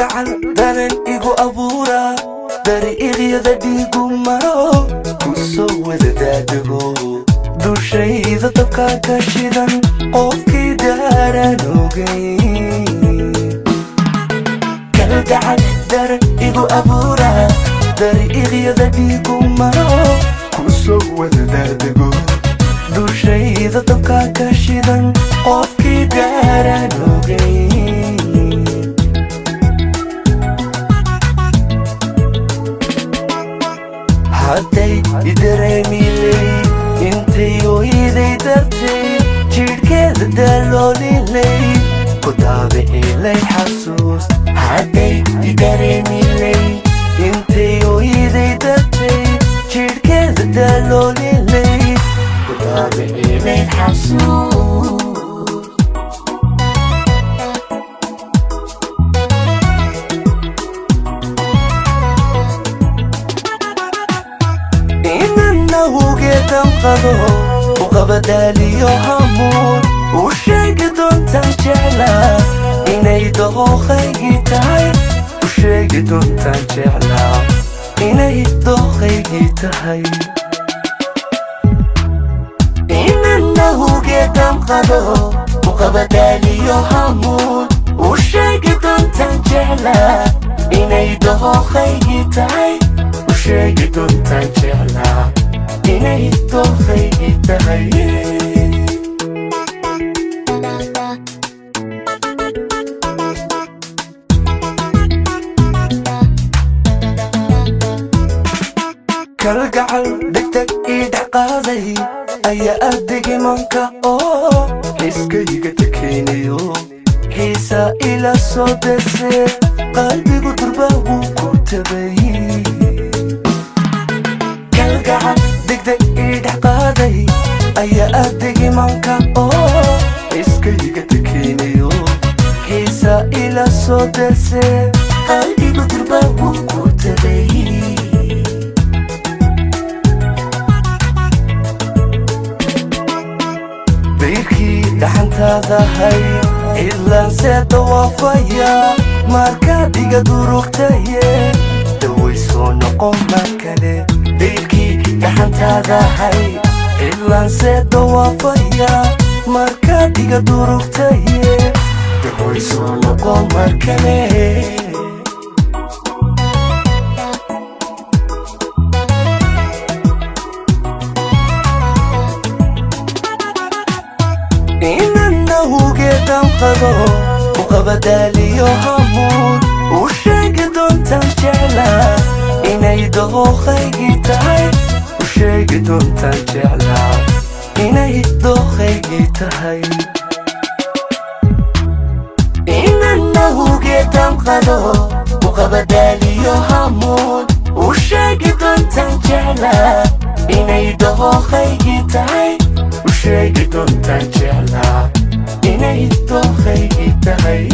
gacan daran igu abuura dariiqyada dhiigu maro ku soo wada daadego dushayda dabka ka shidan qofkii daaran ogeyn gacan daran igu abuura dariiqyada dhiigu maro ku soo wada daadego dushayda dabka ka shidan qofkii daaran ogeyn hadday idareemiley intay ooyiday dartay jidhkeeda dalooliley ku daabicilay xasuus hadday idareemiley intay ooyiday dartay jidhkeeda dalooliley ku daabicilay xasuus وقبدالي همون وشاق دونتان جعلا إني دوخي تاي وشاق دونتان جعلا إني دوخي تاي إنه قدام قدو وقبدالي همون وشاق دونتان جعلا إني دوخي تاي وشاق دونتان جعلا إني دوخي تاي كالقعل دكتك إيد عقاضي أي أدق منك حسكي قتكينيو حيسا إلى صدسي قلبي قدربه وكتبي كالقعل دكتك إيد عقاضي أي أدق منك حسكي قتكينيو حيسا إلى صدسي قلبي قدربه وكتبي dhaxantaada hay ilaan see dawaafaya markaad iga durugtaye daway soo noqon mar kale dayrkii dhaxantaada hay ilaan see dawaafaya markaad iga durugtaye daway soo noqon mar kale وقبدالي همون وشاق دونتان جعلا إني دوخي تاي وشاق دونتان جعلا إني دوخي تاي إنه قدام قدو وقبدالي همون وشاق دونتان جعلا إني دوخي تاي وشاق دونتان جعلا إني دوخي تاي